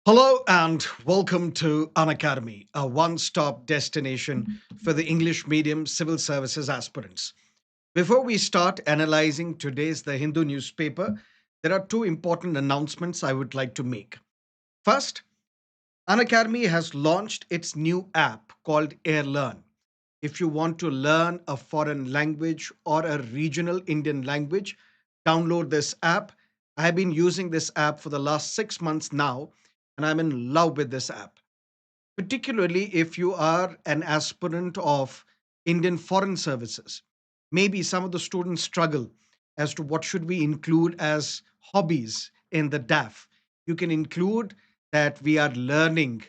Hello and welcome to Unacademy, a one stop destination for the English medium civil services aspirants. Before we start analyzing today's The Hindu newspaper, there are two important announcements I would like to make. First, Unacademy has launched its new app called Airlearn. If you want to learn a foreign language or a regional Indian language, download this app. I have been using this app for the last 6 months now, and I'm in love with this app, particularly if you are an aspirant of Indian foreign services. Maybe some of the students struggle as to what should we include as hobbies in the DAF. You can include that we are learning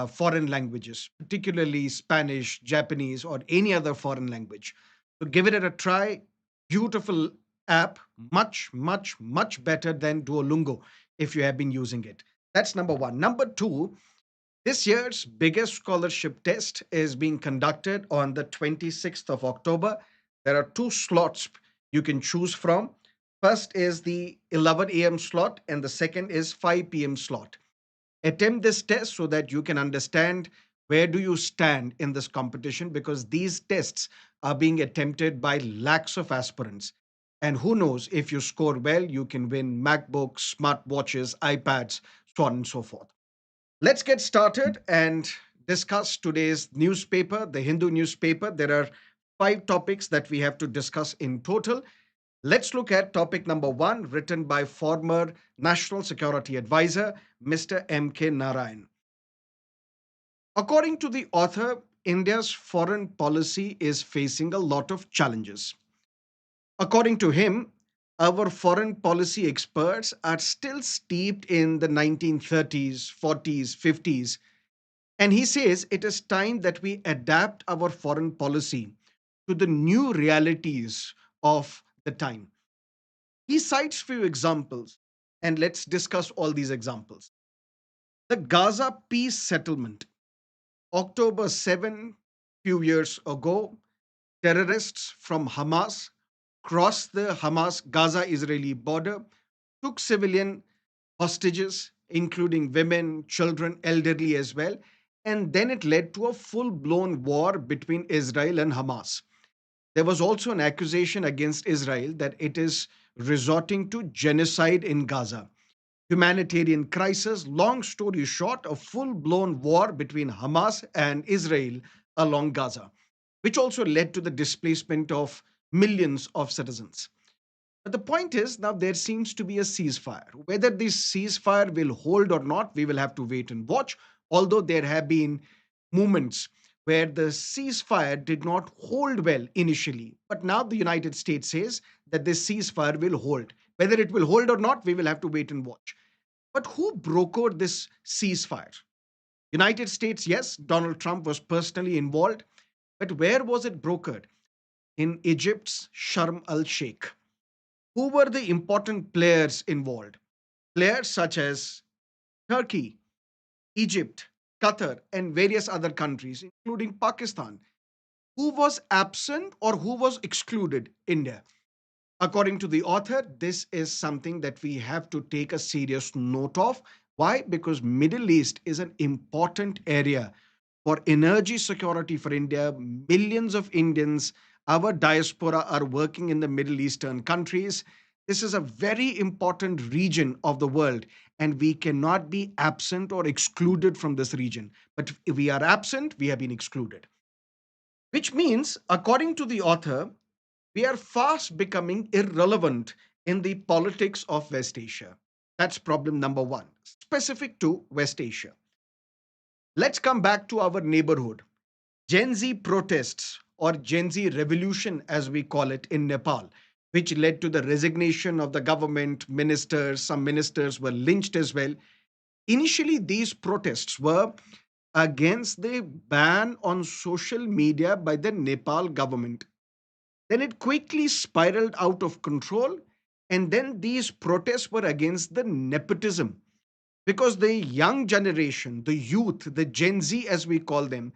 foreign languages, particularly Spanish, Japanese, or any other foreign language. So give it a try. Beautiful app, much, much, much better than Duolingo if you have been using it. That's number one. Number two, this year's biggest scholarship test is being conducted on the 26th of October. There are two slots you can choose from. First is the 11 a.m. slot, and the second is 5 p.m. slot. Attempt this test so that you can understand where do you stand in this competition, because these tests are being attempted by lakhs of aspirants. And who knows, if you score well, you can win MacBooks, smartwatches, iPads, so on and so forth. Let's get started and discuss today's newspaper, the Hindu newspaper. There are five topics that we have to discuss in total. Let's look at topic number one, written by former National Security Advisor, Mr. M.K. Narayan. According to the author, India's foreign policy is facing a lot of challenges. According to him, our foreign policy experts are still steeped in the 1930s, 40s, 50s. And he says it is time that we adapt our foreign policy to the new realities of the time. He cites few examples, and let's discuss all these examples. The Gaza peace settlement, October 7, few years ago, terrorists from Hamas crossed the Hamas Gaza Israeli border, took civilian hostages, including women, children, elderly as well. And then it led to a full blown war between Israel and Hamas. There was also an accusation against Israel that it is resorting to genocide in Gaza. Humanitarian crisis, long story short, a full blown war between Hamas and Israel along Gaza, which also led to the displacement of millions of citizens. But the point is, now there seems to be a ceasefire. Whether this ceasefire will hold or not, we will have to wait and watch. Although there have been moments where the ceasefire did not hold well initially, but now the United States says that this ceasefire will hold. Whether it will hold or not, we will have to wait and watch. But who brokered this ceasefire? United States, yes, Donald Trump was personally involved, but where was it brokered? In Egypt's Sharm el Sheikh. Who were the important players involved? Players such as Turkey, Egypt, Qatar, and various other countries, including Pakistan. Who was absent or who was excluded? India. According to the author, this is something that we have to take a serious note of. Why? Because Middle East is an important area for energy security for India. Millions of Indians, our diaspora, are working in the Middle Eastern countries. This is a very important region of the world, and we cannot be absent or excluded from this region. But if we are absent, we have been excluded. Which means, according to the author, we are fast becoming irrelevant in the politics of West Asia. That's problem number one, specific to West Asia. Let's come back to our neighborhood. Gen Z protests, or Gen Z revolution as we call it in Nepal, which led to the resignation of the government ministers. Some ministers were lynched as well. Initially, these protests were against the ban on social media by the Nepal government. Then it quickly spiraled out of control. And then these protests were against the nepotism, because the young generation, the youth, the Gen Z as we call them,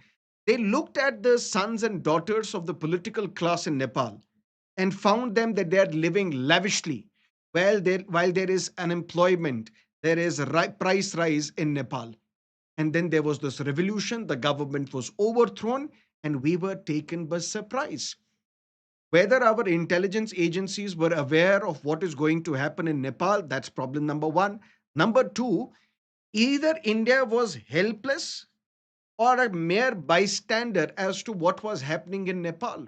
they looked at the sons and daughters of the political class in Nepal and found them that they are living lavishly while there is unemployment. there is a price rise in Nepal. And then there was this revolution, the government was overthrown, and we were taken by surprise. Whether our intelligence agencies were aware of what is going to happen in Nepal, that's problem number one. Number two, either India was helpless or a mere bystander as to what was happening in Nepal,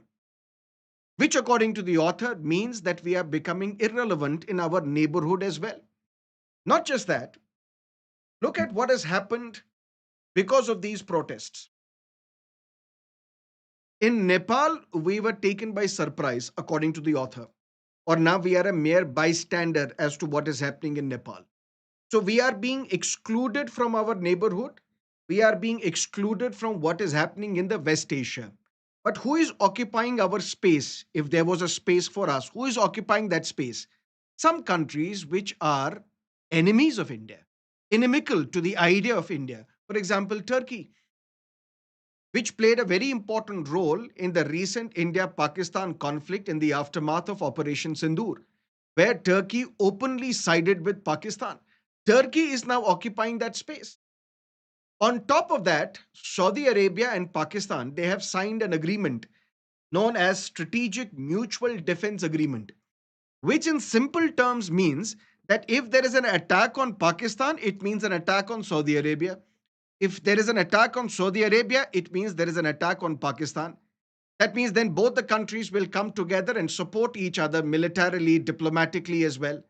which, according to the author, means that we are becoming irrelevant in our neighborhood as well. Not just that, look at what has happened because of these protests. In Nepal, we were taken by surprise, according to the author, or now we are a mere bystander as to what is happening in Nepal. So we are being excluded from our neighborhood. We are being excluded from what is happening in the West Asia. But who is occupying our space? If there was a space for us, who is occupying that space? Some countries which are enemies of India, inimical to the idea of India. For example, Turkey, which played a very important role in the recent India Pakistan conflict in the aftermath of Operation Sindoor, where Turkey openly sided with Pakistan. Turkey is now occupying that space. On top of that, Saudi Arabia and Pakistan, they have signed an agreement known as Strategic Mutual Defense Agreement, which in simple terms means that if there is an attack on Pakistan, it means an attack on Saudi Arabia. If there is an attack on Saudi Arabia, it means there is an attack on Pakistan. That means then both the countries will come together and support each other militarily, diplomatically as well.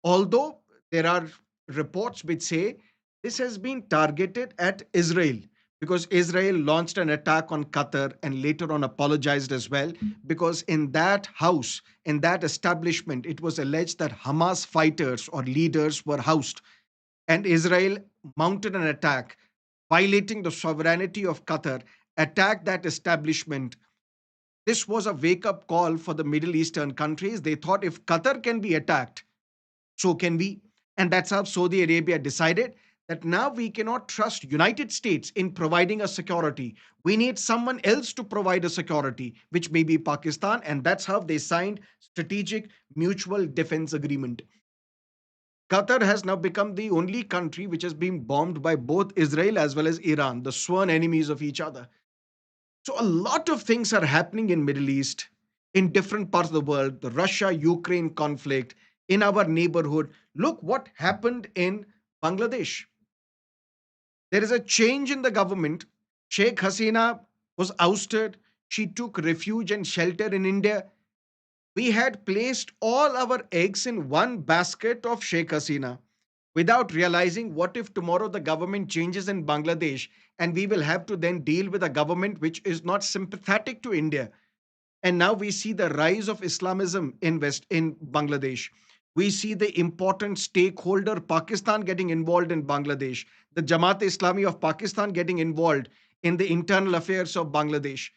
Although there are reports which say this has been targeted at Israel because Israel launched an attack on Qatar and later on apologized as well. Because in that house, in that establishment, it was alleged that Hamas fighters or leaders were housed, and Israel mounted an attack, violating the sovereignty of Qatar, attacked that establishment. This was a wake up call for the Middle Eastern countries. They thought if Qatar can be attacked, so can we. And that's how Saudi Arabia decided that now we cannot trust United States in providing a security. We need someone else to provide a security, which may be Pakistan. And that's how they signed Strategic Mutual Defense Agreement. Qatar has now become the only country which has been bombed by both Israel as well as Iran, the sworn enemies of each other. So a lot of things are happening in Middle East, in different parts of the world, the Russia-Ukraine conflict, in our neighborhood. Look what happened in Bangladesh. There is a change in the government. Sheikh Hasina was ousted. She took refuge and shelter in India. We had placed all our eggs in one basket of Sheikh Hasina without realizing what if tomorrow the government changes in Bangladesh and we will have to then deal with a government which is not sympathetic to India. And now we see the rise of Islamism in Bangladesh. We see the important stakeholder Pakistan getting involved in Bangladesh, the Jamaat Islami of Pakistan getting involved in the internal affairs of Bangladesh.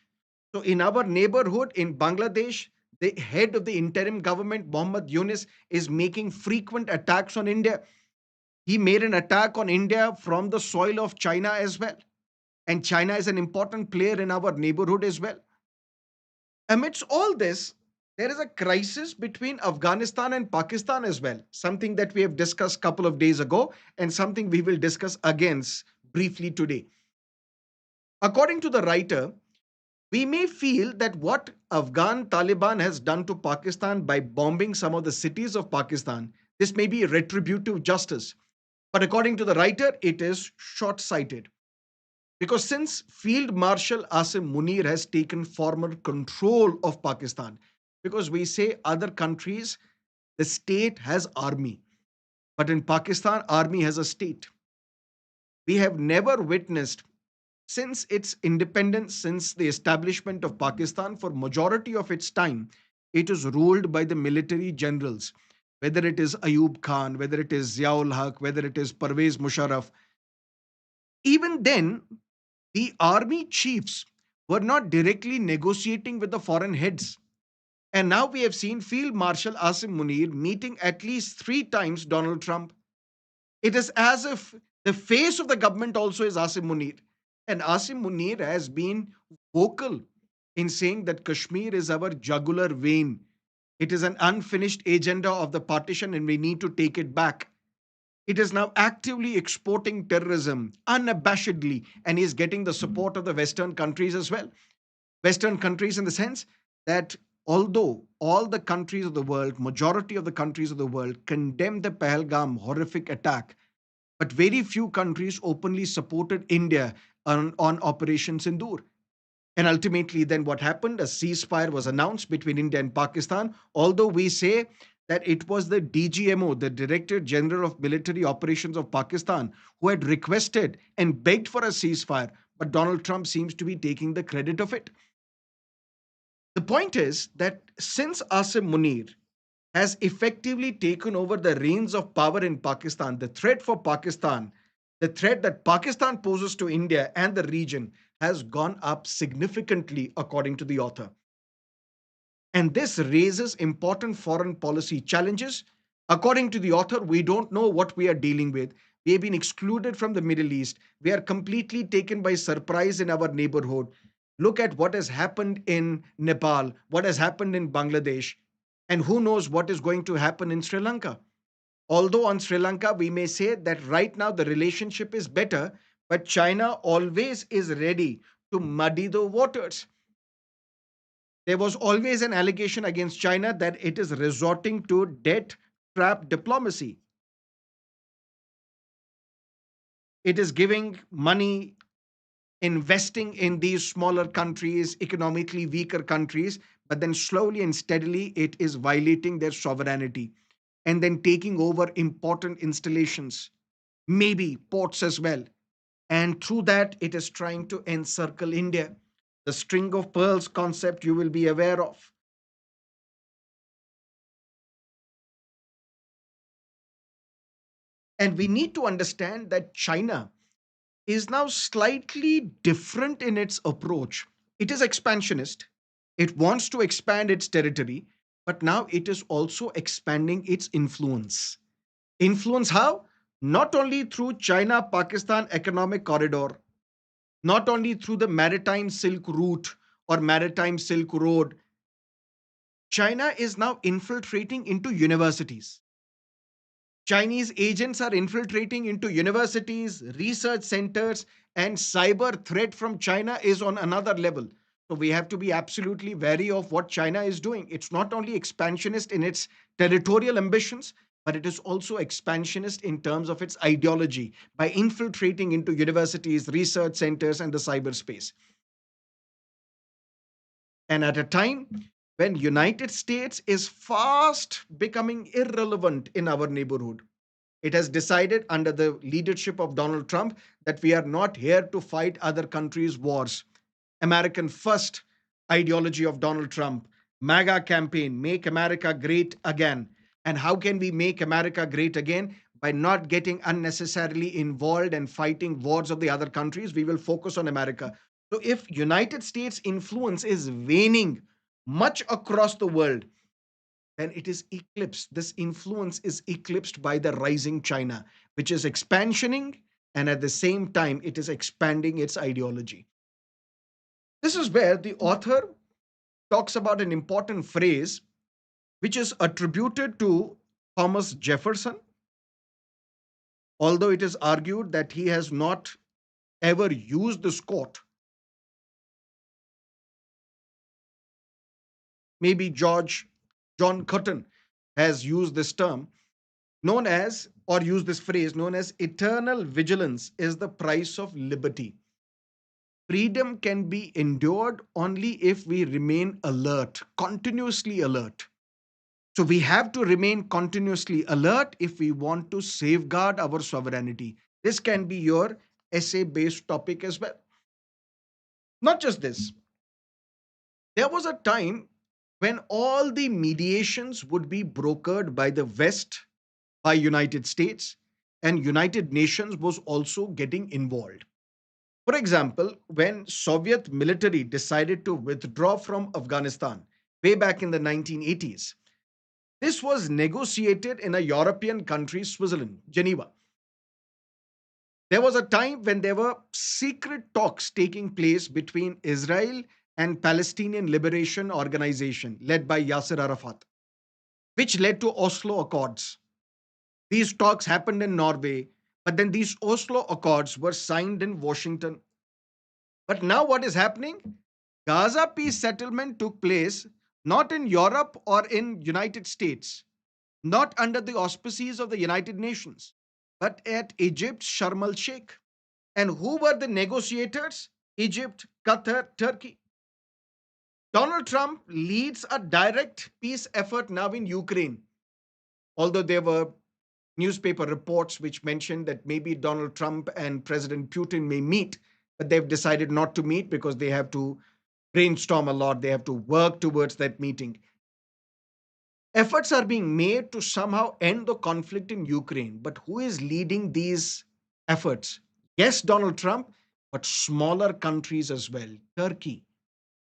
So in our neighborhood in Bangladesh, the head of the interim government, Mohammad Yunus, is making frequent attacks on India. He made an attack on India from the soil of China as well. And China is an important player in our neighborhood as well. Amidst all this, there is a crisis between Afghanistan and Pakistan as well, something that we have discussed a couple of days ago and something we will discuss again briefly today. According to the writer, we may feel that what Afghan Taliban has done to Pakistan by bombing some of the cities of Pakistan, this may be retributive justice. But according to the writer, it is short sighted. Because since Field Marshal Asim Munir has taken former control of Pakistan, because we say other countries, the state has army, but in Pakistan, army has a state. We have never witnessed since its independence, since the establishment of Pakistan, for majority of its time, it is ruled by the military generals, whether it is Ayub Khan, whether it is Ziaul Haq, whether it is Parvez Musharraf. Even then, the army chiefs were not directly negotiating with the foreign heads. And now we have seen Field Marshal Asim Munir meeting at least three times Donald Trump. It is as if the face of the government also is Asim Munir. And Asim Munir has been vocal in saying that Kashmir is our jugular vein. It is an unfinished agenda of the partition and we need to take it back. It is now actively exporting terrorism unabashedly and is getting the support of the Western countries as well. Western countries, in the sense that although all the countries of the world, majority of the countries of the world, condemned the Pahalgam horrific attack, but very few countries openly supported India on Operation Sindoor. And ultimately, then what happened? A ceasefire was announced between India and Pakistan. Although we say that it was the DGMO, the Director General of Military Operations of Pakistan, who had requested and begged for a ceasefire, but Donald Trump seems to be taking the credit of it. The point is that since Asim Munir has effectively taken over the reins of power in Pakistan, the threat for Pakistan, the threat that Pakistan poses to India and the region has gone up significantly, according to the author. And this raises important foreign policy challenges. According to the author, we don't know what we are dealing with. We have been excluded from the Middle East. We are completely taken by surprise in our neighborhood. Look at what has happened in Nepal, what has happened in Bangladesh, and who knows what is going to happen in Sri Lanka. Although on Sri Lanka, we may say that right now the relationship is better, but China always is ready to muddy the waters. There was always an allegation against China that it is resorting to debt trap diplomacy. It is giving money, investing in these smaller countries, economically weaker countries, but then slowly and steadily it is violating their sovereignty and then taking over important installations, maybe ports as well. And through that, it is trying to encircle India. The string of pearls concept you will be aware of. And we need to understand that China is now slightly different in its approach. It is expansionist, it wants to expand its territory, but now it is also expanding its influence. Influence how? Not only through China Pakistan economic corridor, not only through the maritime Silk Route or maritime Silk Road. China is now infiltrating into universities. Chinese agents are infiltrating into universities, research centers, and cyber threat from China is on another level. So we have to be absolutely wary of what China is doing. It's not only expansionist in its territorial ambitions, but it is also expansionist in terms of its ideology by infiltrating into universities, research centers, and the cyberspace. And at a time when United States is fast becoming irrelevant in our neighborhood, it has decided under the leadership of Donald Trump that we are not here to fight other countries' wars. American first ideology of Donald Trump, MAGA campaign, Make America Great Again. And how can we make America great again? By not getting unnecessarily involved and fighting wars of the other countries, we will focus on America. So if United States influence is waning much across the world, then it is eclipsed. This influence is eclipsed by the rising China, which is expansioning and at the same time it is expanding its ideology. This is where the author talks about an important phrase which is attributed to Thomas Jefferson, although it is argued that he has not ever used this quote. Maybe John Cotton has used this term known as, or used this phrase known as, eternal vigilance is the price of liberty. Freedom can be endured only if we remain alert, continuously alert. So we have to remain continuously alert if we want to safeguard our sovereignty. This can be your essay based topic as well. Not just this, there was a time when all the mediations would be brokered by the West, by United States, and United Nations was also getting involved. For example, when Soviet military decided to withdraw from Afghanistan way back in the 1980s, this was negotiated in a European country, Switzerland, Geneva. There was a time when there were secret talks taking place between Israel and Palestinian Liberation Organization led by Yasser Arafat, which led to Oslo Accords. These talks happened in Norway, but then these Oslo Accords were signed in Washington. But now what is happening? Gaza peace settlement took place not in Europe or in United States, not under the auspices of the United Nations, but at Egypt's Sharm el Sheikh. And who were the negotiators? Egypt, Qatar, Turkey. Donald Trump leads a direct peace effort now in Ukraine, although there were newspaper reports which mentioned that maybe Donald Trump and President Putin may meet, but they've decided not to meet because they have to brainstorm a lot. They have to work towards that meeting. Efforts are being made to somehow end the conflict in Ukraine. But who is leading these efforts? Yes, Donald Trump, but smaller countries as well. Turkey,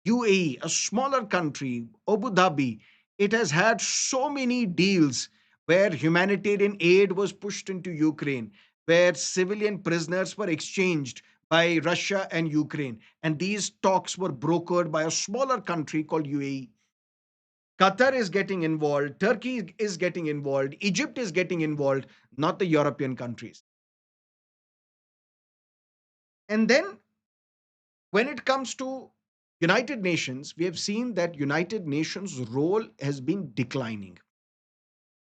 UAE, a smaller country, Abu Dhabi, it has had so many deals where humanitarian aid was pushed into Ukraine, where civilian prisoners were exchanged by Russia and Ukraine. And these talks were brokered by a smaller country called UAE. Qatar is getting involved, Turkey is getting involved, Egypt is getting involved, not the European countries. And then when it comes to United Nations, we have seen that United Nations role has been declining.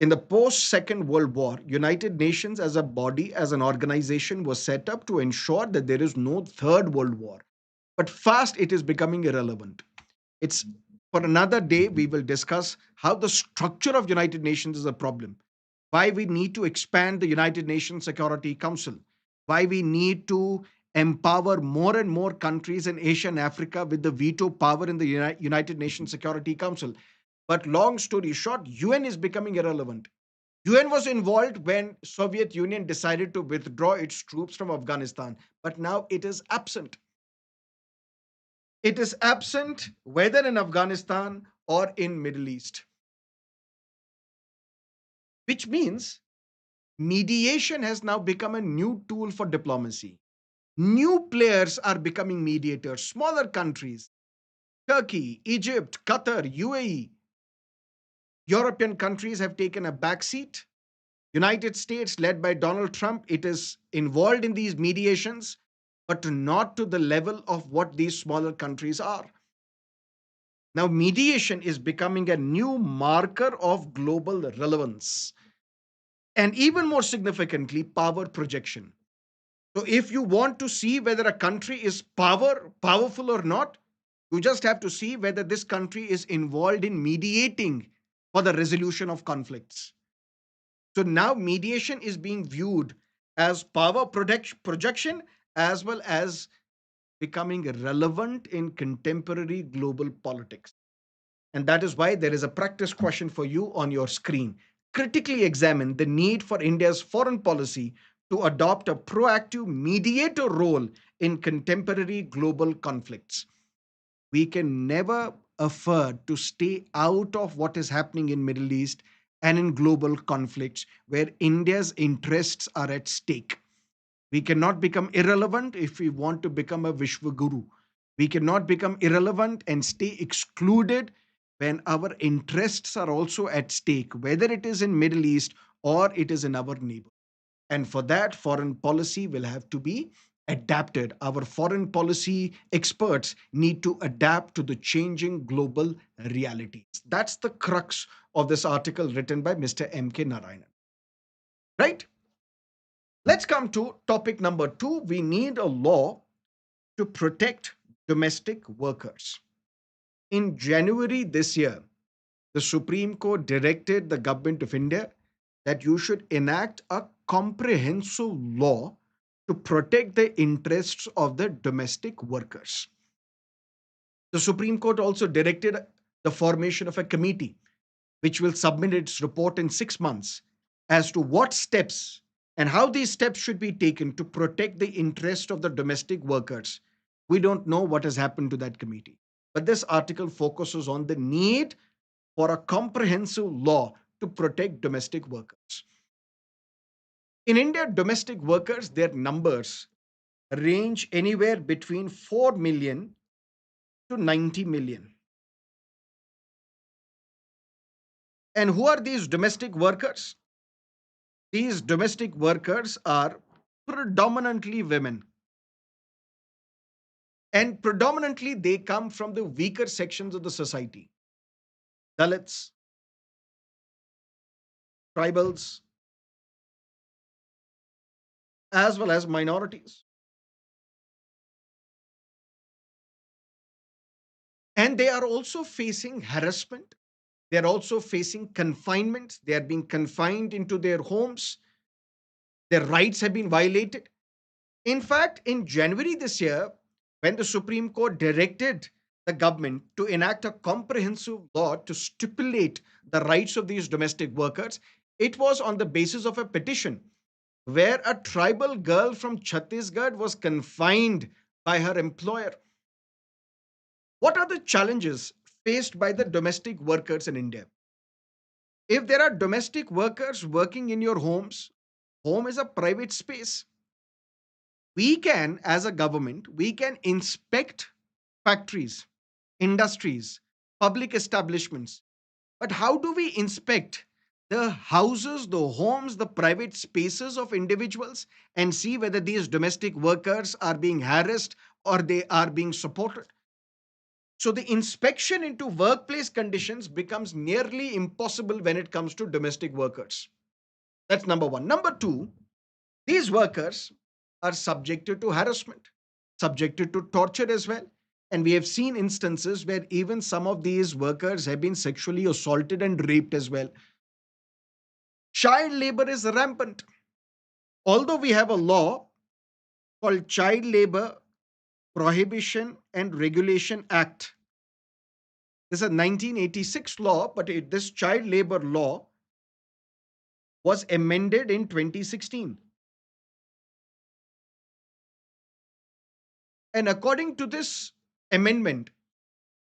In the post Second World War, United Nations as a body, as an organization, was set up to ensure that there is no third world war. But fast it is becoming irrelevant. It's for another day we will discuss how the structure of United Nations is a problem, why we need to expand the United Nations Security Council, why we need to empower more and more countries in Asia and Africa with the veto power in the United Nations Security Council. But long story short, UN is becoming irrelevant. UN was involved when Soviet Union decided to withdraw its troops from Afghanistan, but now it is absent. It is absent whether in Afghanistan or in Middle East, which means mediation has now become a new tool for diplomacy. New players are becoming mediators, smaller countries, Turkey, Egypt, Qatar, UAE. European countries have taken a backseat. United States, led by Donald Trump, it is involved in these mediations, but not to the level of what these smaller countries are. Now, mediation is becoming a new marker of global relevance. And even more significantly, power projection. So if you want to see whether a country is powerful or not, you just have to see whether this country is involved in mediating for the resolution of conflicts. So now mediation is being viewed as projection as well as becoming relevant in contemporary global politics. And that is why there is a practice question for you on your screen. Critically examine the need for India's foreign policy to adopt a proactive mediator role in contemporary global conflicts. We can never afford to stay out of what is happening in Middle East and in global conflicts where India's interests are at stake. We cannot become irrelevant if we want to become a Vishwaguru. We cannot become irrelevant and stay excluded when our interests are also at stake, whether it is in Middle East or it is in our neighbor. And for that, foreign policy will have to be adapted. Our foreign policy experts need to adapt to the changing global realities. That's the crux of this article written by Mr. M.K. Narayanan. Right? Let's come to topic number two. We need a law to protect domestic workers. In January this year, the Supreme Court directed the government of India that you should enact a comprehensive law to protect the interests of the domestic workers. The Supreme Court also directed the formation of a committee which will submit its report in 6 months as to what steps and how these steps should be taken to protect the interest of the domestic workers. We don't know what has happened to that committee. But this article focuses on the need for a comprehensive law to protect domestic workers. In India, domestic workers, their numbers range anywhere between 4 million to 90 million. And who are these domestic workers? these domestic workers are predominantly women, and predominantly they come from the weaker sections of the society: Dalits, tribals, as well as minorities. And they are also facing harassment. They are also facing confinement. They are being confined into their homes. Their rights have been violated. In fact, in January this year, when the Supreme Court directed the government to enact a comprehensive law to stipulate the rights of these domestic workers, it was on the basis of a petition where a tribal girl from Chhattisgarh was confined by her employer. What are the challenges faced by the domestic workers in India? If there are domestic workers working in your homes, home is a private space. We can, as a government, we can inspect factories, industries, public establishments. But how do we inspect the houses, the homes, the private spaces of individuals and see whether these domestic workers are being harassed or they are being supported? So the inspection into workplace conditions becomes nearly impossible when it comes to domestic workers. That's number one. Number two, these workers are subjected to harassment, subjected to torture as well. And we have seen instances where even some of these workers have been sexually assaulted and raped as well. Child labor is rampant. Although we have a law called Child Labor Prohibition and Regulation Act, this is a 1986 law, but this child labor law was amended in 2016. And according to this amendment,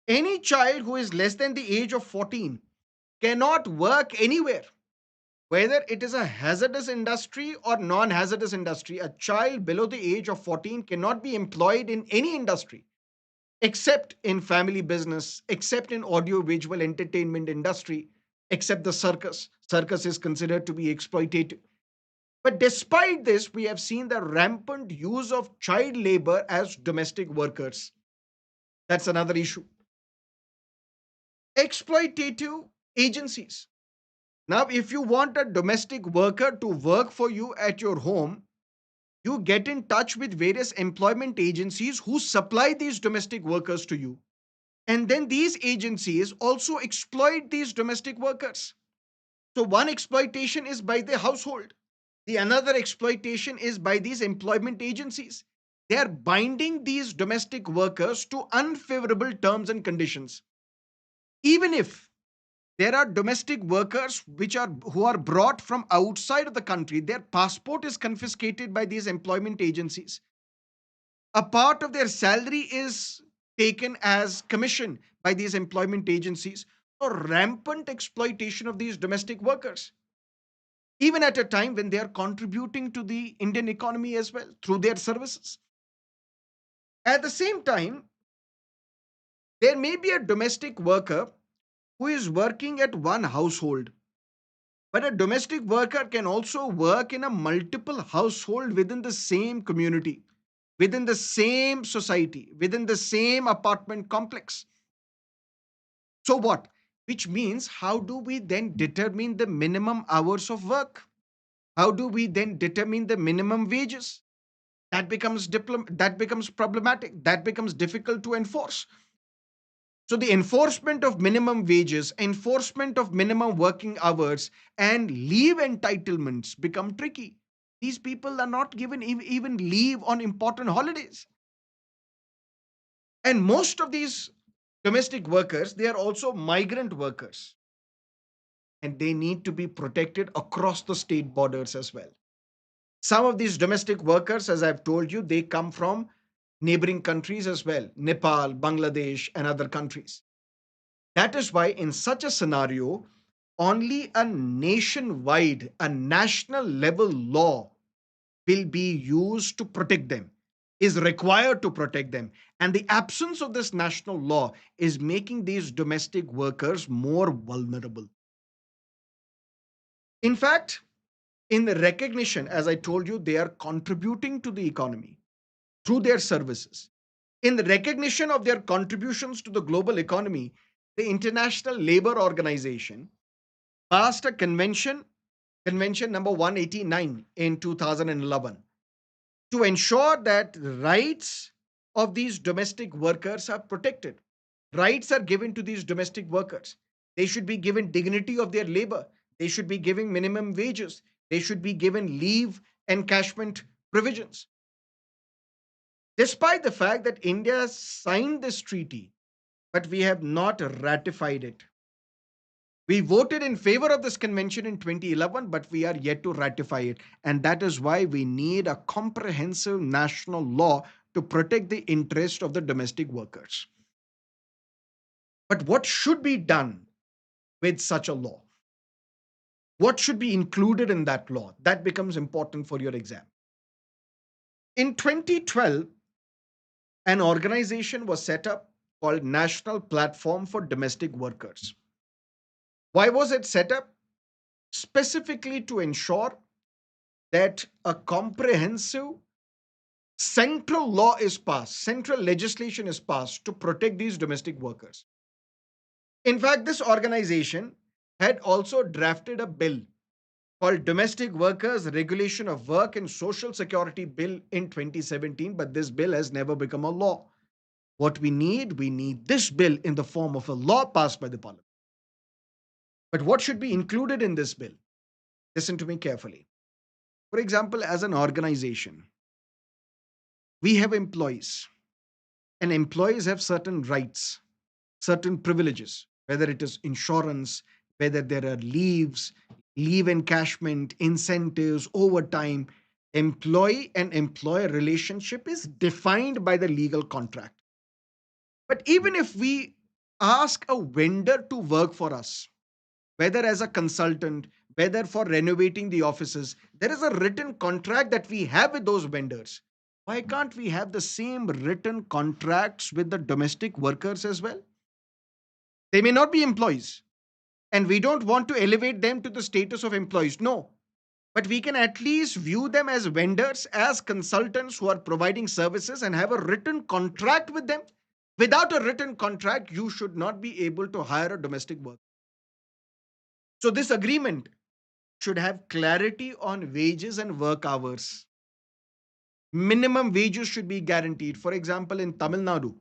any child who is less than the age of 14 cannot work anywhere, whether it is a hazardous industry or non hazardous industry. A child below the age of 14 cannot be employed in any industry except in family business, except in audio visual entertainment industry, except the circus. Circus is considered to be exploitative. But despite this, we have seen the rampant use of child labor as domestic workers. That's another issue. Exploitative agencies. Now, if you want a domestic worker to work for you at your home, you get in touch with various employment agencies who supply these domestic workers to you. And then these agencies also exploit these domestic workers. So, one exploitation is by the household, the another exploitation is by these employment agencies. They are binding these domestic workers to unfavorable terms and conditions. Even if there are domestic workers who are brought from outside of the country, their passport is confiscated by these employment agencies. A part of their salary is taken as commission by these employment agencies. So rampant exploitation of these domestic workers, even at a time when they are contributing to the Indian economy as well through their services. At the same time, there may be a domestic worker who is working at one household. But a domestic worker can also work in a multiple household within the same community, within the same society, within the same apartment complex. So what? Which means, how do we then determine the minimum hours of work? How do we then determine the minimum wages? That becomes problematic. That becomes difficult to enforce. So the enforcement of minimum wages, enforcement of minimum working hours, and leave entitlements become tricky. These people are not given even leave on important holidays. And most of these domestic workers, they are also migrant workers, and they need to be protected across the state borders as well. Some of these domestic workers, as I've told you, they come from neighboring countries as well: Nepal, Bangladesh, and other countries. That is why, in such a scenario, only a nationwide, a national level law will be used to protect them, is required to protect them. And the absence of this national law is making these domestic workers more vulnerable. In fact, In the recognition, as I told you, they are contributing to the economy through their services. In the recognition of their contributions to the global economy, the International Labour Organization passed a convention, Convention number 189 in 2011, to ensure that rights of these domestic workers are protected. Rights are given to these domestic workers. They should be given dignity of their labor. They should be given minimum wages. They should be given leave encashment provisions. Despite the fact that India signed this treaty, but we have not ratified it. We voted in favor of this convention in 2011, but we are yet to ratify it. And that is why we need a comprehensive national law to protect the interest of the domestic workers. But what should be done with such a law? What should be included in that law? That becomes important for your exam. In 2012, an organization was set up called National Platform for Domestic Workers. Why was it set up? Specifically to ensure that a comprehensive central law is passed, central legislation is passed to protect these domestic workers. In fact, this organization had also drafted a bill called Domestic Workers Regulation of Work and Social Security Bill in 2017, but this bill has never become a law. What we need this bill in the form of a law passed by the parliament. But what should be included in this bill? Listen to me carefully. For example, as an organization, we have employees, and employees have certain rights, certain privileges, whether it is insurance, whether there are leaves, leave encashment, incentives, overtime. Employee and employer relationship is defined by the legal contract. But even if we ask a vendor to work for us, whether as a consultant, whether for renovating the offices, there is a written contract that we have with those vendors. Why can't we have the same written contracts with the domestic workers as well? They may not be employees, and we don't want to elevate them to the status of employees. No. But we can at least view them as vendors, as consultants who are providing services and have a written contract with them. Without a written contract, you should not be able to hire a domestic worker. So, this agreement should have clarity on wages and work hours. Minimum wages should be guaranteed. For example, in Tamil Nadu,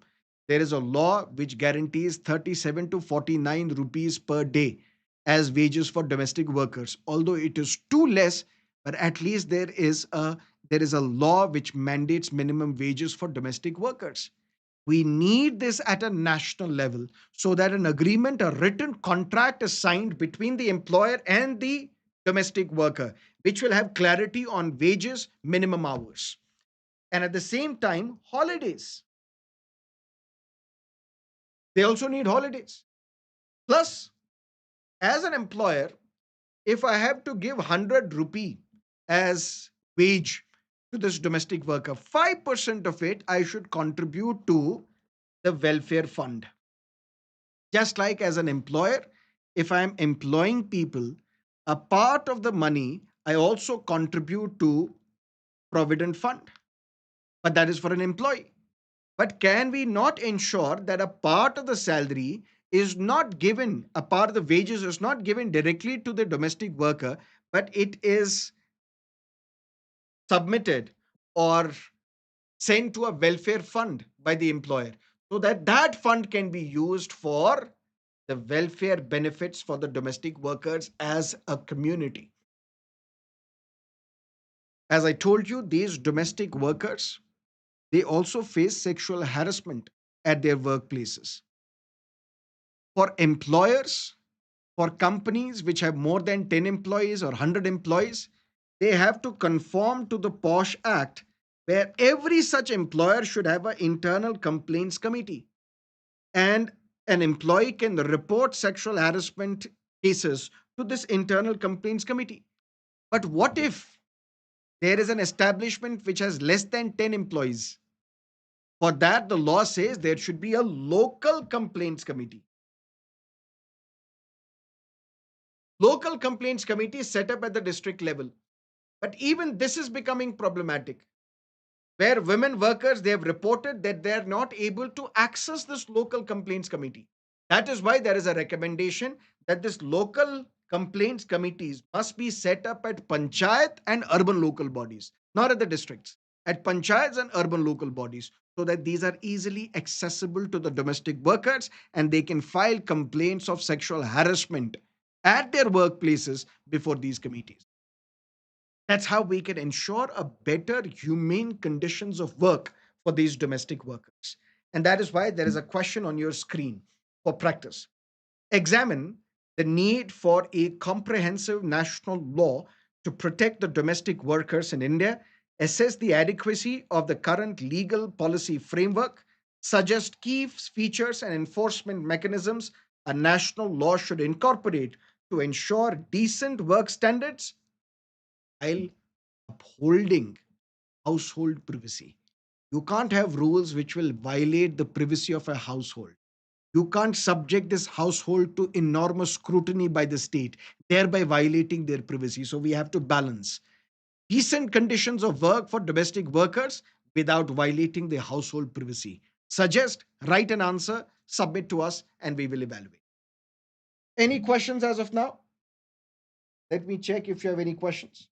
there is a law which guarantees 37 to 49 rupees per day as wages for domestic workers. Although it is too less, but at least there is a law which mandates minimum wages for domestic workers. We need this at a national level so that an agreement, a written contract is signed between the employer and the domestic worker, which will have clarity on wages, minimum hours. And at the same time, holidays. They also need holidays. Plus, as an employer, if I have to give 100 rupee as wage to this domestic worker, 5% of it I should contribute to the welfare fund. Just like as an employer, if I am employing people, a part of the money I also contribute to provident fund, but that is for an employee. But can we not ensure that a part of the salary is not given, a part of the wages is not given directly to the domestic worker, but it is submitted or sent to a welfare fund by the employer so that that fund can be used for the welfare benefits for the domestic workers as a community. As I told you, these domestic workers, they also face sexual harassment at their workplaces. For employers, for companies which have more than 10 employees or 100 employees, they have to conform to the POSH Act, where every such employer should have an internal complaints committee. And an employee can report sexual harassment cases to this internal complaints committee. But what if there is an establishment which has less than 10 employees? For that, the law says there should be a local complaints committee. Local complaints committee is set up at the district level. But even this is becoming problematic, where women workers, they have reported that they are not able to access this local complaints committee. That is why there is a recommendation that this local complaints committees must be set up at panchayat and urban local bodies, not at the districts, at panchayats and urban local bodies, so that these are easily accessible to the domestic workers and they can file complaints of sexual harassment at their workplaces before these committees. That's how we can ensure a better humane conditions of work for these domestic workers. And that is why there is a question on your screen for practice. Examine the need for a comprehensive national law to protect the domestic workers in India, assess the adequacy of the current legal policy framework, suggest key features and enforcement mechanisms a national law should incorporate to ensure decent work standards while upholding household privacy. You can't have rules which will violate the privacy of a household. You can't subject this household to enormous scrutiny by the state, thereby violating their privacy. So we have to balance decent conditions of work for domestic workers without violating their household privacy. Suggest, write an answer, submit to us, and we will evaluate. Any questions as of now? Let me check if you have any questions.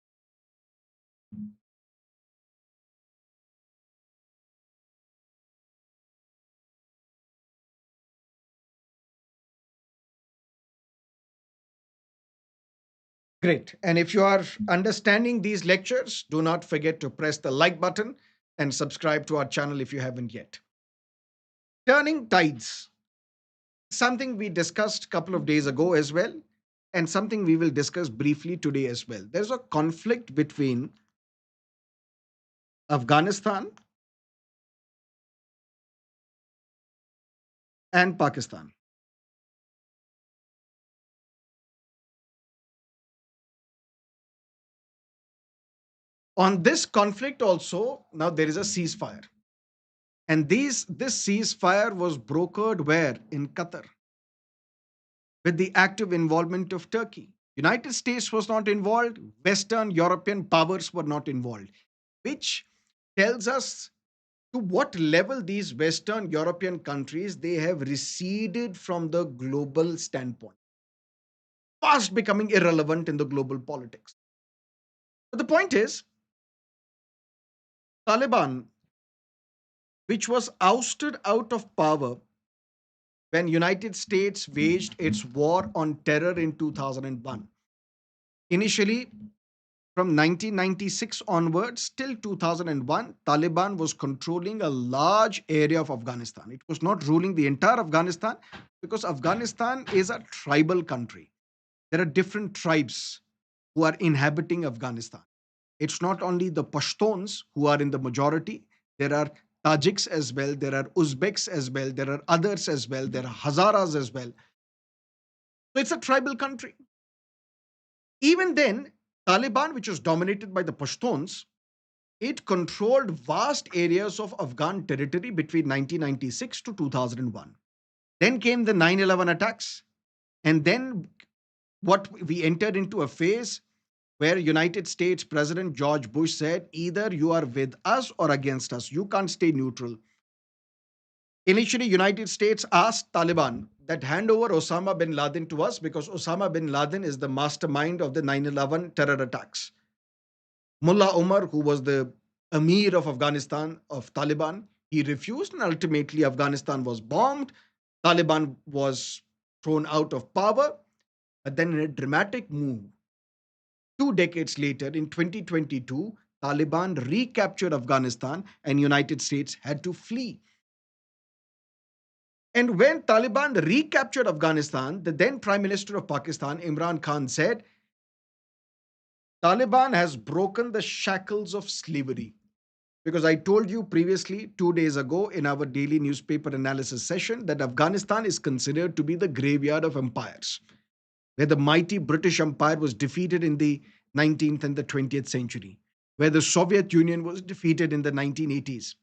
Great. And if you are understanding these lectures, do not forget to press the like button and subscribe to our channel if you haven't yet. Turning tides, something we discussed a couple of days ago as well, and something we will discuss briefly today as well. There's a conflict between Afghanistan and Pakistan. On this conflict also, now there is a ceasefire. And this ceasefire was brokered where? In Qatar, with the active involvement of Turkey. United States was not involved, Western European powers were not involved, which tells us to what level these Western European countries they have receded from the global standpoint, fast becoming irrelevant in the global politics. But the point is, Taliban, which was ousted out of power when United States waged its war on terror in 2001. Initially, from 1996 onwards till 2001, Taliban was controlling a large area of Afghanistan. It was not ruling the entire Afghanistan because Afghanistan is a tribal country. There are different tribes who are inhabiting Afghanistan. It's not only the Pashtuns who are in the majority, there are Tajiks as well, there are Uzbeks as well, there are others as well, there are Hazaras as well. So it's a tribal country. Even then, Taliban, which was dominated by the Pashtuns, it controlled vast areas of Afghan territory between 1996 to 2001. Then came the 9/11 attacks, and then what we entered into a phase where United States President George Bush said, either you are with us or against us. You can't stay neutral. Initially, United States asked Taliban that hand over Osama bin Laden to us because Osama bin Laden is the mastermind of the 9/11 terror attacks. Mullah Omar, who was the Amir of Afghanistan, of Taliban, he refused, and ultimately Afghanistan was bombed. Taliban was thrown out of power. But then, in a dramatic move, 2 decades later, in 2022, Taliban recaptured Afghanistan, and United States had to flee. And when Taliban recaptured Afghanistan, the then Prime Minister of Pakistan, Imran Khan, said, Taliban has broken the shackles of slavery. Because I told you previously, 2 days ago, in our daily newspaper analysis session, that Afghanistan is considered to be the graveyard of empires, where the mighty British Empire was defeated in the 19th and the 20th century, where the Soviet Union was defeated in the 1980s,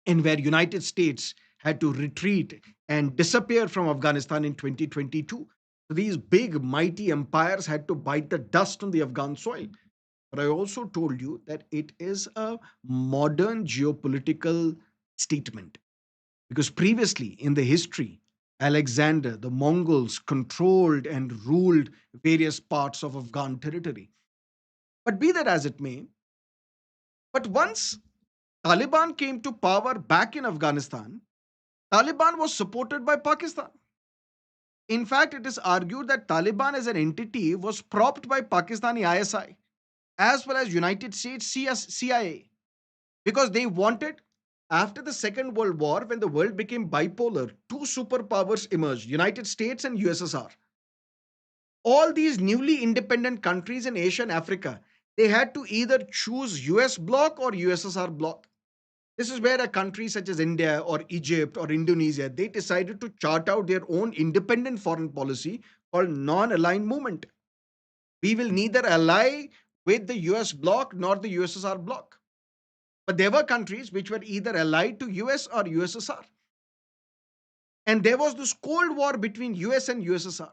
and where United States had to retreat and disappear from Afghanistan in 2022. So these big, mighty empires had to bite the dust on the Afghan soil. But I also told you that it is a modern geopolitical statement. Because previously in the history, Alexander, the Mongols controlled and ruled various parts of Afghan territory. But be that as it may, but once Taliban came to power back in Afghanistan, Taliban was supported by Pakistan. In fact, it is argued that Taliban as an entity was propped by Pakistani ISI as well as United States CIA because they wanted, after the Second World War, when the world became bipolar, two superpowers emerged, United States and USSR. All these newly independent countries in Asia and Africa, they had to either choose US bloc or USSR bloc. This is where a country such as India or Egypt or Indonesia, they decided to chart out their own independent foreign policy called non-aligned movement. We will neither ally with the US bloc nor the USSR bloc. But there were countries which were either allied to US or USSR. And there was this Cold War between US and USSR.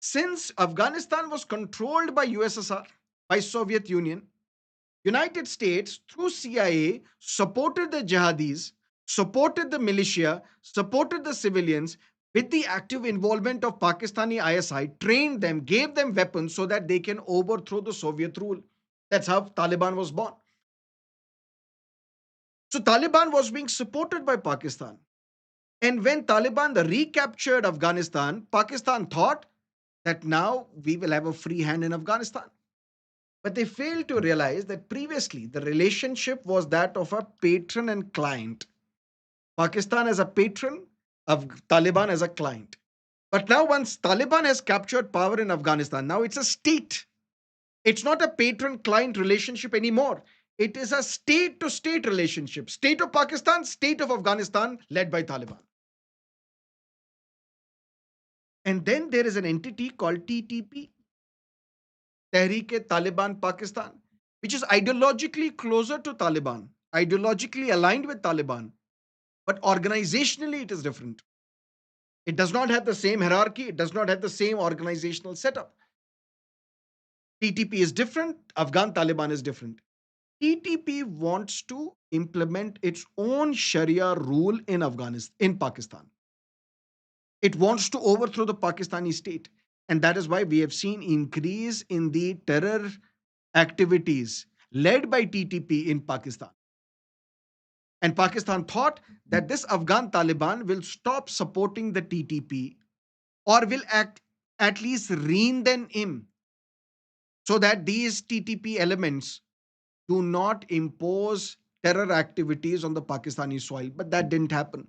Since Afghanistan was controlled by USSR, by Soviet Union, United States through CIA supported the jihadis, supported the militia, supported the civilians with the active involvement of Pakistani ISI, trained them, gave them weapons so that they can overthrow the Soviet rule. That's how Taliban was born. So Taliban was being supported by Pakistan. And when Taliban recaptured Afghanistan, Pakistan thought that now we will have a free hand in Afghanistan. But they failed to realize that previously the relationship was that of a patron and client. Pakistan as a patron, of Taliban as a client. But now, once Taliban has captured power in Afghanistan, now it's a state. It's not a patron client relationship anymore. It is a state to state relationship. State of Pakistan, state of Afghanistan, led by Taliban. And then there is an entity called TTP, Tehreek-e-Taliban Pakistan, which is ideologically closer to Taliban, ideologically aligned with Taliban, but organizationally it is different. It does not have the same hierarchy, it does not have the same organizational setup. TTP is different, Afghan Taliban is different. TTP wants to implement its own Sharia rule in Afghanistan, in Pakistan. It wants to overthrow the Pakistani state. And that is why we have seen increase in the terror activities led by TTP in Pakistan. And Pakistan thought that this Afghan Taliban will stop supporting the TTP or will at least rein them in so that these TTP elements do not impose terror activities on the Pakistani soil. But that didn't happen.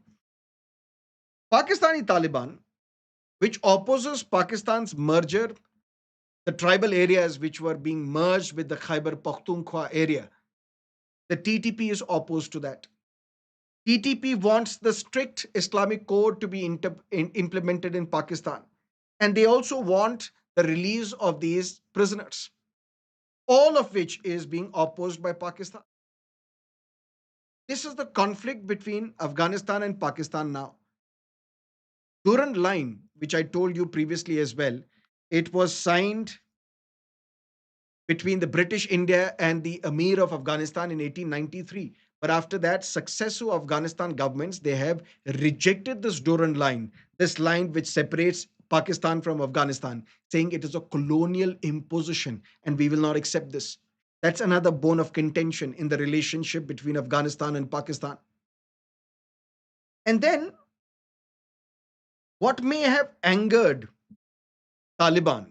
Pakistani Taliban, which opposes Pakistan's merger, the tribal areas which were being merged with the Khyber Pakhtunkhwa area, the TTP is opposed to that. TTP wants the strict Islamic code to be implemented in Pakistan. And they also want the release of these prisoners, all of which is being opposed by Pakistan. This is the conflict between Afghanistan and Pakistan now. Durand Line, which I told you previously as well, it was signed between the British India and the Emir of Afghanistan in 1893. But after that, successive Afghanistan governments, they have rejected this Durand line, this line which separates Pakistan from Afghanistan, saying it is a colonial imposition and we will not accept this. That's another bone of contention in the relationship between Afghanistan and Pakistan. And then what may have angered Taliban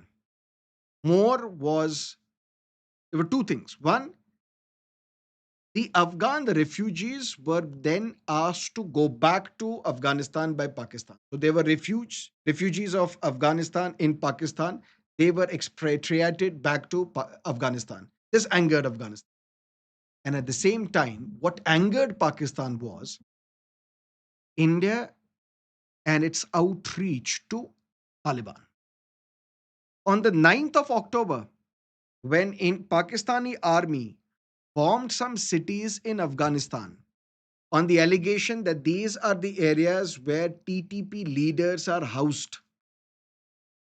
more was there were two things. One, the Afghan refugees were then asked to go back to Afghanistan by Pakistan. So they were refugees of Afghanistan in Pakistan. They were expatriated back to Afghanistan. This angered Afghanistan. And at the same time, what angered Pakistan was India and its outreach to Taliban. On the 9th of October, when in Pakistani army bombed some cities in Afghanistan, on the allegation that these are the areas where TTP leaders are housed.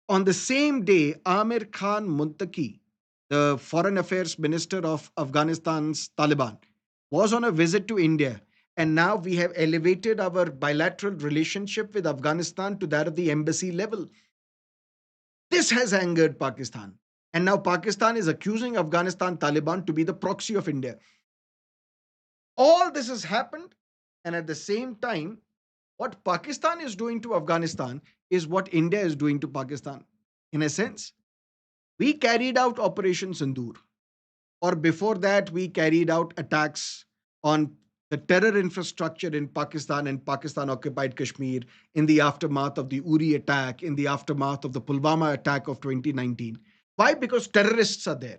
On the same day, Amir Khan Muntaki, the foreign affairs minister of Afghanistan's Taliban, was on a visit to India. And now we have elevated our bilateral relationship with Afghanistan to that of the embassy level. This has angered Pakistan. And now Pakistan is accusing Afghanistan Taliban to be the proxy of India. All this has happened. And at the same time, what Pakistan is doing to Afghanistan is what India is doing to Pakistan. In a sense, we carried out Operation Sindoor, or before that, we carried out attacks on the terror infrastructure in Pakistan and Pakistan occupied Kashmir in the aftermath of the Uri attack, in the aftermath of the Pulwama attack of 2019. Why? Because terrorists are there.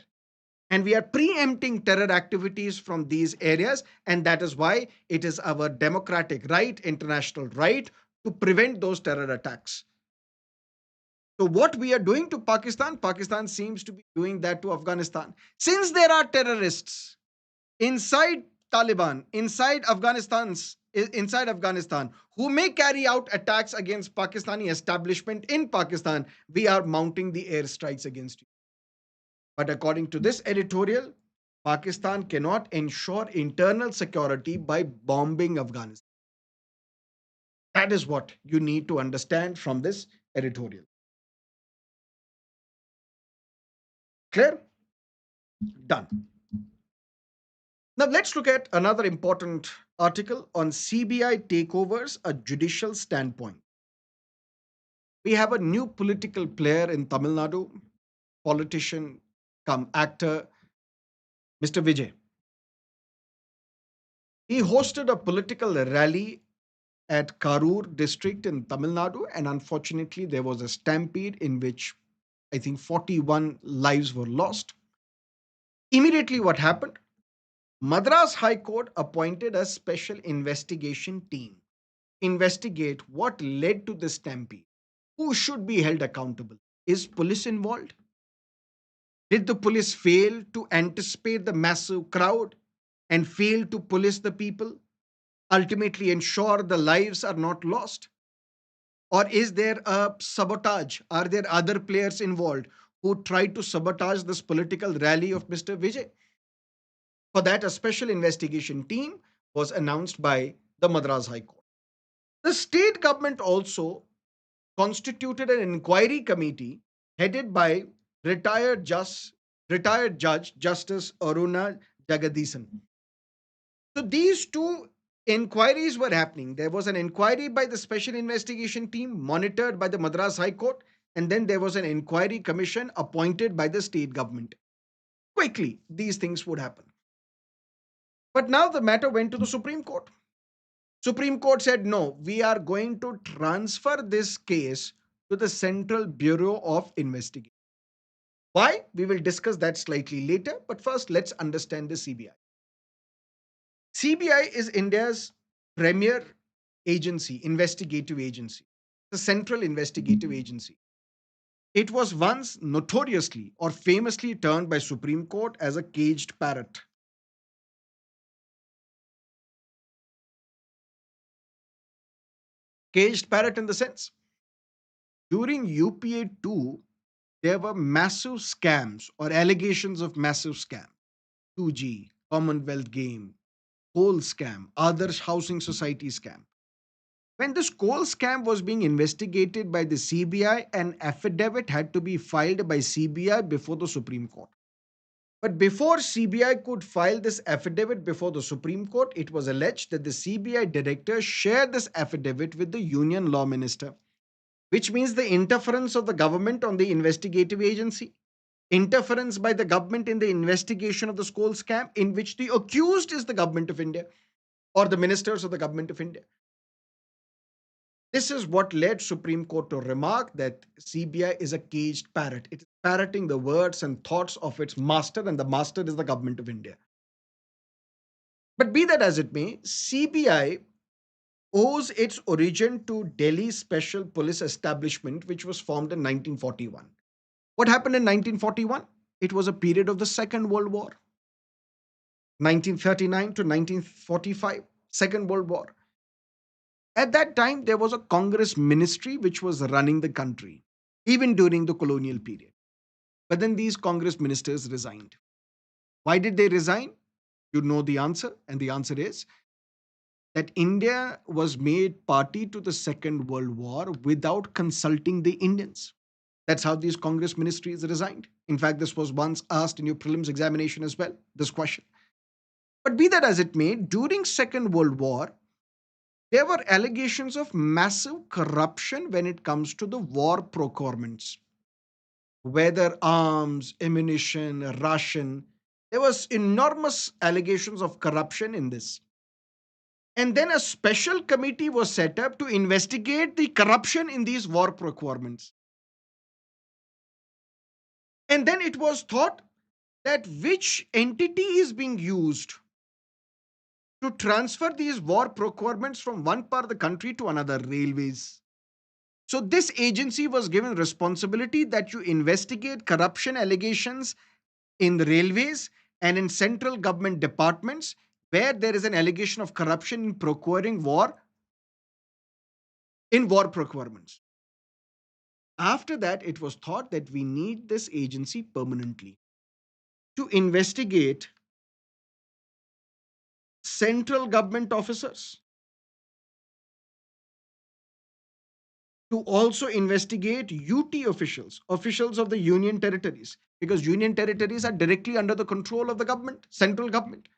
And we are preempting terror activities from these areas. And that is why it is our democratic right, international right, to prevent those terror attacks. So, what we are doing to Pakistan, Pakistan seems to be doing that to Afghanistan. Since there are terrorists inside Taliban, inside Afghanistan, who may carry out attacks against Pakistani establishment in Pakistan, we are mounting the airstrikes against you. But according to this editorial, Pakistan cannot ensure internal security by bombing Afghanistan. That is what you need to understand from this editorial. Clear? Done. Now let's look at another important article on CBI takeovers, a judicial standpoint. We have a new political player in Tamil Nadu, politician come actor, Mr. Vijay. He hosted a political rally at Karur district in Tamil Nadu, and unfortunately, there was a stampede in which I think 41 lives were lost. Immediately, what happened? Madras High Court appointed a special investigation team investigate what led to the stampede. Who should be held accountable? Is police involved? Did the police fail to anticipate the massive crowd and fail to police the people, ultimately ensure the lives are not lost? Or is there a sabotage? Are there other players involved who tried to sabotage this political rally of Mr. Vijay? For that, a special investigation team was announced by the Madras High Court. The state government also constituted an inquiry committee headed by retired, just, retired Judge Justice Aruna Jagadisan. So these two inquiries were happening. There was an inquiry by the special investigation team monitored by the Madras High Court, and then there was an inquiry commission appointed by the state government. Quickly, these things would happen. But now the matter went to the Supreme Court. Supreme Court said, no, we are going to transfer this case to the Central Bureau of Investigation. Why? We will discuss that slightly later. But first, let's understand the CBI. CBI is India's premier agency, investigative agency, the central investigative agency. It was once notoriously or famously termed by Supreme Court as a caged parrot. Caged parrot in the sense, during UPA 2, there were massive scams or allegations of massive scam. 2G, Commonwealth Game, coal scam, Adarsh Housing Society scam. When this coal scam was being investigated by the CBI, an affidavit had to be filed by CBI before the Supreme Court. But before CBI could file this affidavit before the Supreme Court, it was alleged that the CBI director shared this affidavit with the Union Law Minister, which means the interference of the government on the investigative agency, interference by the government in the investigation of the coal scam, in which the accused is the government of India or the ministers of the government of India. This is what led Supreme Court to remark that CBI is a caged parrot. It is parroting the words and thoughts of its master, and the master is the government of India. But be that as it may, CBI owes its origin to Delhi Special Police Establishment, which was formed in 1941. What happened in 1941? It was a period of the Second World War, 1939 to 1945, Second World War. At that time, there was a Congress ministry which was running the country, even during the colonial period. But then these Congress ministers resigned. Why did they resign? You know the answer, and the answer is that India was made party to the Second World War without consulting the Indians. That's how these Congress ministries resigned. In fact, this was once asked in your prelims examination as well, this question. But be that as it may, during Second World War, there were allegations of massive corruption when it comes to the war procurements, whether arms, ammunition, ration. There was enormous allegations of corruption in this. And then a special committee was set up to investigate the corruption in these war procurements. And then it was thought that which entity is being used to transfer these war procurements from one part of the country to another, railways. So this agency was given responsibility that you investigate corruption allegations in the railways and in central government departments where there is an allegation of corruption in procuring war procurements. After that, it was thought that we need this agency permanently to investigate central government officers, to also investigate UT officials, officials of the union territories, because union territories are directly under the control of the government, central government.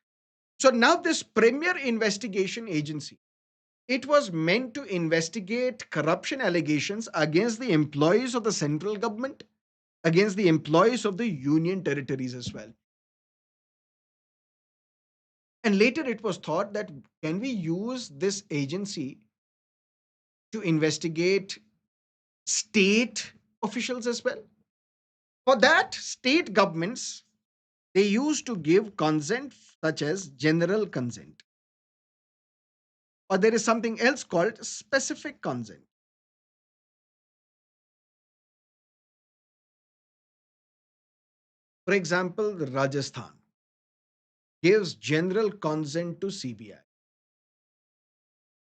So now this premier investigation agency, it was meant to investigate corruption allegations against the employees of the central government, against the employees of the union territories as well. And later it was thought that can we use this agency to investigate state officials as well? For that, state governments, they used to give consent such as general consent, or there is something else called specific consent. For example, Rajasthan gives general consent to CBI,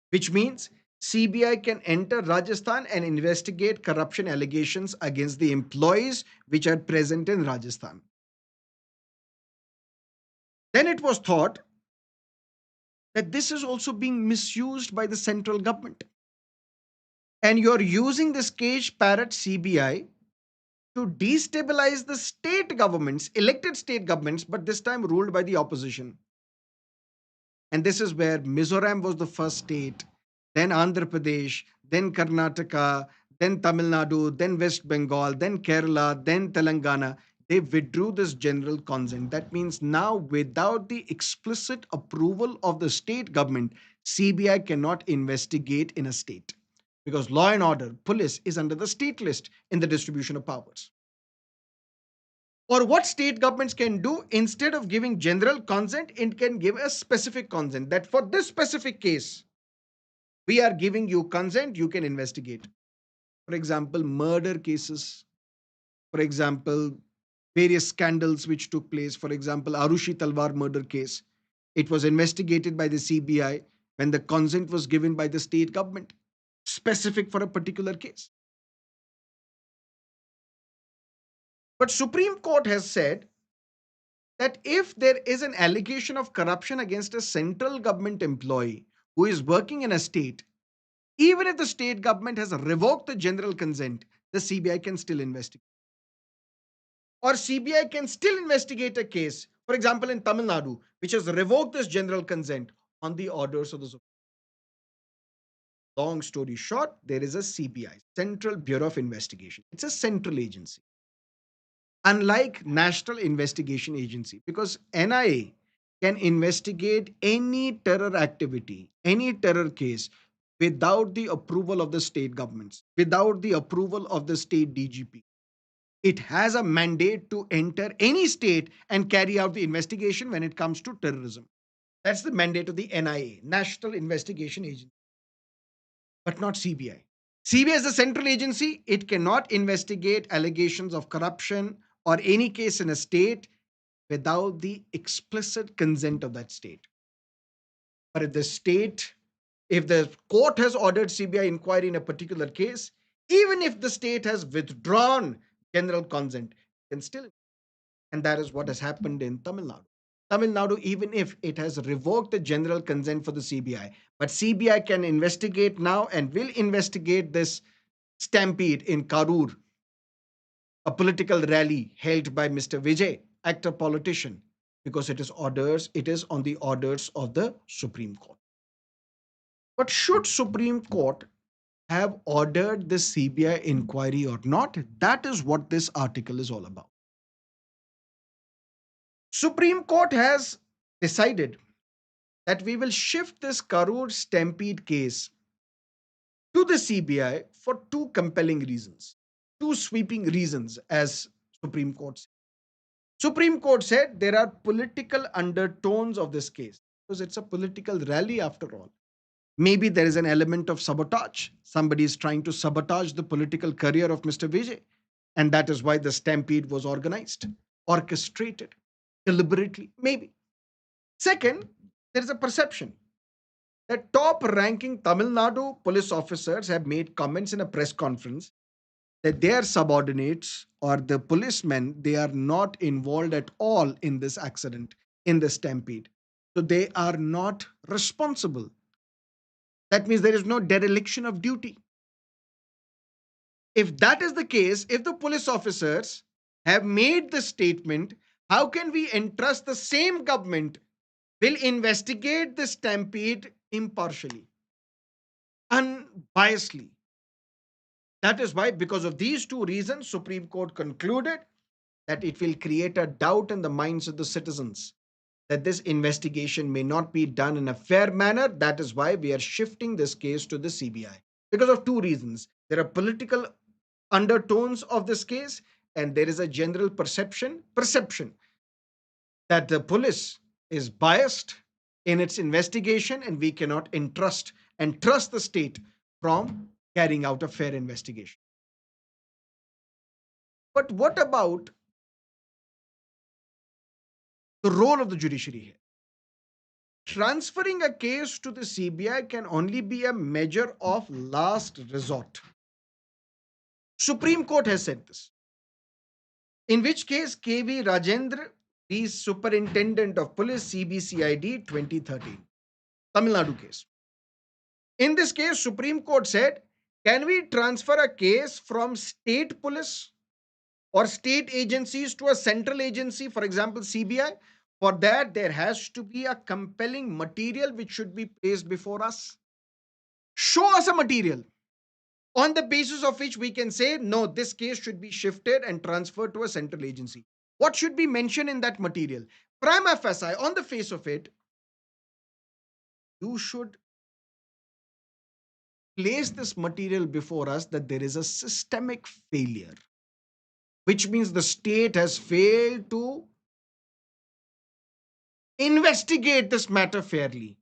which means CBI can enter Rajasthan and investigate corruption allegations against the employees which are present in Rajasthan. Then it was thought that this is also being misused by the central government. And you're using this cage parrot CBI to destabilize the state governments, elected state governments, but this time ruled by the opposition. And this is where Mizoram was the first state, then Andhra Pradesh, then Karnataka, then Tamil Nadu, then West Bengal, then Kerala, then Telangana. They withdrew this general consent. That means now, without the explicit approval of the state government, CBI cannot investigate in a state because law and order, police is under the state list in the distribution of powers. Or what state governments can do, instead of giving general consent, it can give a specific consent that for this specific case, we are giving you consent, you can investigate. For example, murder cases, for example, various scandals which took place. For example, Arushi Talwar murder case. It was investigated by the CBI when the consent was given by the state government, specific for a particular case. But Supreme Court has said that if there is an allegation of corruption against a central government employee who is working in a state, even if the state government has revoked the general consent, the CBI can still investigate. Or CBI can still investigate a case, for example, in Tamil Nadu, which has revoked this general consent on the orders of the Supreme. Long story short, there is a CBI, Central Bureau of Investigation. It's a central agency, unlike National Investigation Agency, because NIA can investigate any terror activity, any terror case without the approval of the state governments, without the approval of the state DGP. It has a mandate to enter any state and carry out the investigation when it comes to terrorism. That's the mandate of the NIA, National Investigation Agency, but not CBI. CBI is the central agency. It cannot investigate allegations of corruption or any case in a state without the explicit consent of that state. But if the court has ordered CBI inquiry in a particular case, even if the state has withdrawn general consent, can still, and that is what has happened in Tamil Nadu. Tamil Nadu, even if it has revoked the general consent for the CBI, but CBI can investigate now and will investigate this stampede in Karur, a political rally held by Mr. Vijay, actor politician, because it is on the orders of the Supreme Court. But should Supreme Court have ordered the CBI inquiry or not? That is what this article is all about. Supreme Court has decided that we will shift this Karur stampede case to the CBI for two compelling reasons, two sweeping reasons, as Supreme Court said. Supreme Court said there are political undertones of this case because it's a political rally after all. Maybe there is an element of sabotage. Somebody is trying to sabotage the political career of Mr. Vijay. And that is why the stampede was organized, orchestrated, deliberately, maybe. Second, there is a perception that top ranking Tamil Nadu police officers have made comments in a press conference that their subordinates or the policemen, they are not involved at all in this accident, in the stampede. So they are not responsible. That means there is no dereliction of duty. If that is the case, if the police officers have made the statement, how can we entrust the same government will investigate the stampede impartially, unbiasedly? That is why, because of these two reasons, Supreme Court concluded that it will create a doubt in the minds of the citizens that this investigation may not be done in a fair manner. That is why we are shifting this case to the CBI. Because of two reasons. There are political undertones of this case, and there is a general perception that the police is biased in its investigation, and we cannot entrust and trust the state from carrying out a fair investigation. But what about the role of the judiciary here? Transferring a case to the CBI can only be a measure of last resort. Supreme Court has said this. In which case, KV Rajendra, the Superintendent of Police, CBCID 2013, Tamil Nadu case. In this case, Supreme Court said, can we transfer a case from state police or state agencies to a central agency, for example, CBI? For that, there has to be a compelling material which should be placed before us. Show us a material on the basis of which we can say, no, this case should be shifted and transferred to a central agency. What should be mentioned in that material? Prima facie, on the face of it, you should place this material before us that there is a systemic failure, which means the state has failed to investigate this matter fairly.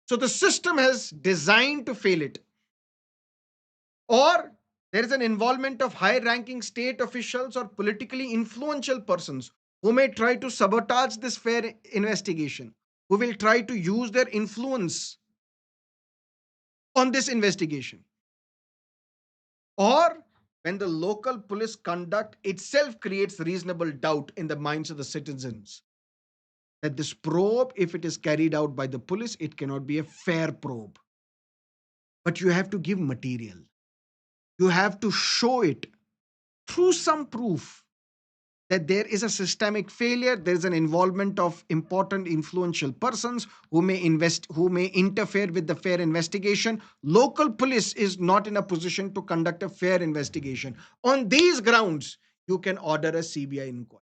So the system has designed to fail it. Or there is an involvement of high ranking state officials or politically influential persons who may try to sabotage this fair investigation, who will try to use their influence on this investigation. Or when the local police conduct itself creates reasonable doubt in the minds of the citizens that this probe, if it is carried out by the police, it cannot be a fair probe. But you have to give material. You have to show it through some proof that there is a systemic failure, there is an involvement of important influential persons who may interfere with the fair investigation. Local police is not in a position to conduct a fair investigation. On these grounds, you can order a CBI inquiry.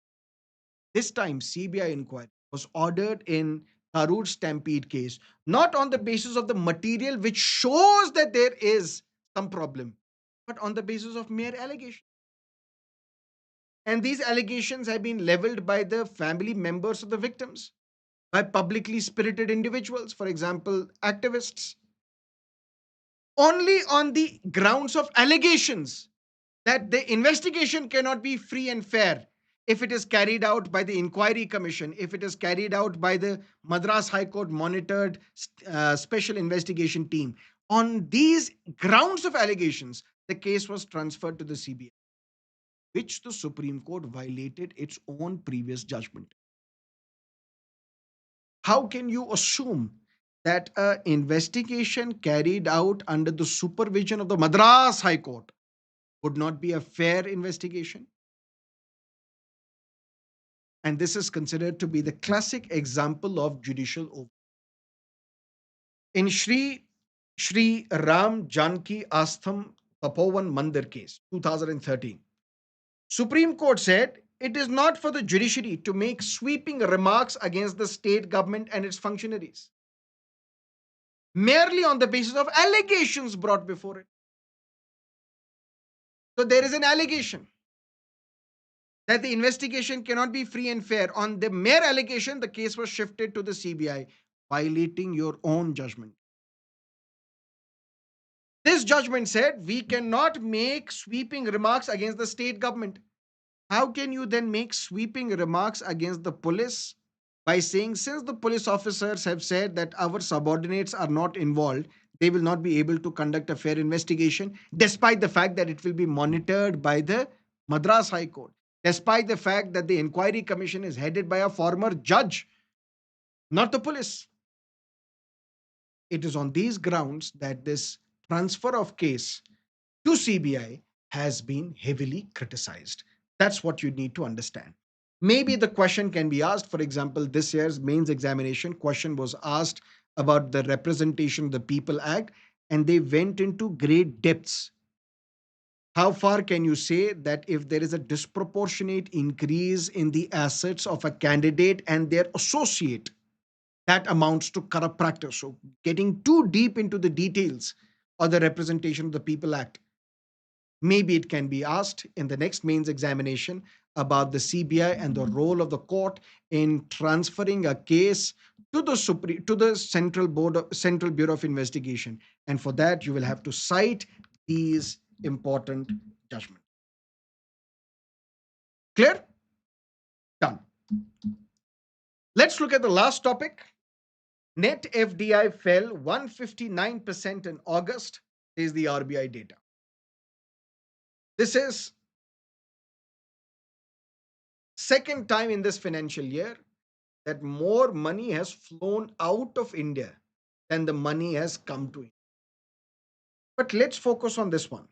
This time, CBI inquiry was ordered in Karur stampede case, not on the basis of the material which shows that there is some problem, but on the basis of mere allegation. And these allegations have been leveled by the family members of the victims, by publicly spirited individuals, for example, activists, only on the grounds of allegations that the investigation cannot be free and fair if it is carried out by the inquiry commission, if it is carried out by the Madras High Court monitored special investigation team. On these grounds of allegations, the case was transferred to the CBI. which the Supreme Court violated its own previous judgment. How can you assume that an investigation carried out under the supervision of the Madras High Court would not be a fair investigation? And this is considered to be the classic example of judicial over. In Shri Ram Janki Astham Tapovan Mandir case, 2013, Supreme Court said it is not for the judiciary to make sweeping remarks against the state government and its functionaries, merely on the basis of allegations brought before it. So there is an allegation that the investigation cannot be free and fair. On the mere allegation, the case was shifted to the CBI, violating your own judgment. This judgment said we cannot make sweeping remarks against the state government. How can you then make sweeping remarks against the police by saying, since the police officers have said that our subordinates are not involved, they will not be able to conduct a fair investigation, despite the fact that it will be monitored by the Madras High Court, despite the fact that the inquiry commission is headed by a former judge, not the police. It is on these grounds that this transfer of case to CBI has been heavily criticized. That's what you need to understand. Maybe the question can be asked, for example, this year's mains examination question was asked about the Representation of the People Act, and they went into great depths. How far can you say that if there is a disproportionate increase in the assets of a candidate and their associate, that amounts to corrupt practice? So, getting too deep into the details of the Representation of the People Act, maybe it can be asked in the next mains examination about the CBI and the role of the court in transferring a case to the Central Bureau of Investigation. And for that, you will have to cite these important judgments. Clear? Done. Let's look at the last topic. Net FDI fell 159% in August, is the RBI data. This is second time in this financial year that more money has flown out of India than the money has come to India. But let's focus on this one.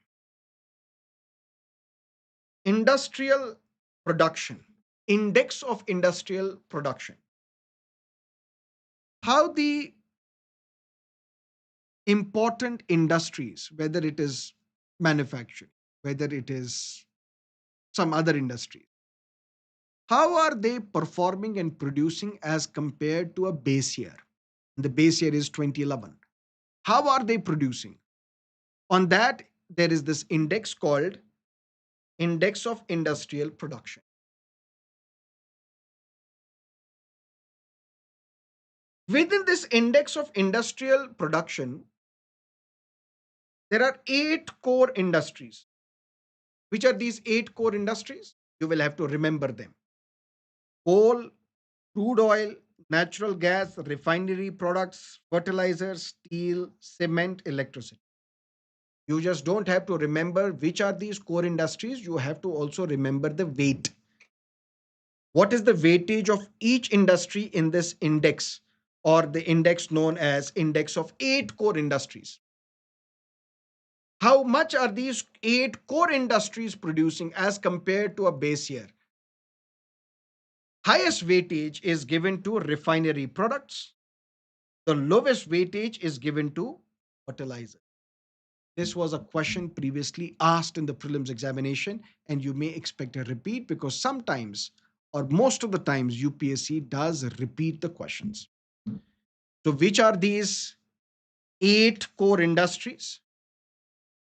Industrial production, index of industrial production. How the important industries, whether it is manufacturing, whether it is some other industry, how are they performing and producing as compared to a base year? The base year is 2011. How are they producing? On that, there is this index called Index of Industrial Production. Within this index of industrial production, there are 8 core industries. Which are these 8 core industries? You will have to remember them: coal, crude oil, natural gas, refinery products, fertilizers, steel, cement, electricity. You just don't have to remember which are these core industries. You have to also remember the weight. What is the weightage of each industry in this index, or the index known as Index of 8 core industries? How much are these 8 core industries producing as compared to a base year? Highest weightage is given to refinery products. The lowest weightage is given to fertilizer. This was a question previously asked in the prelims examination, and you may expect a repeat because sometimes, or most of the times, UPSC does repeat the questions. So, which are these 8 core industries?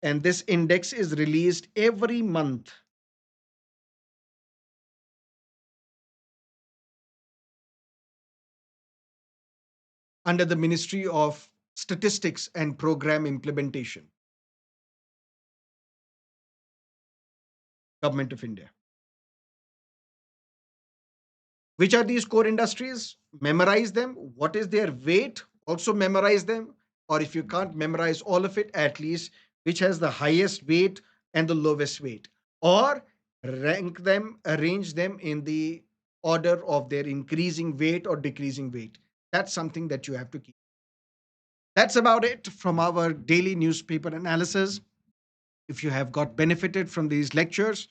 And this index is released every month. Under the Ministry of Statistics and Program Implementation, Government of India. Which are these core industries? Memorize them. What is their weight? Also memorize them. Or if you can't memorize all of it, at least which has the highest weight and the lowest weight. Or Rank them, arrange them in the order of their increasing weight or decreasing weight. That's something that you have to keep. That's about it from our daily newspaper analysis. If you have got benefited from these lectures,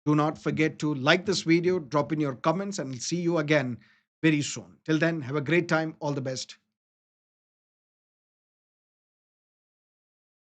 do not forget to like this video, drop in your comments, and I'll see you again very soon. Till then, have a great time. All the best.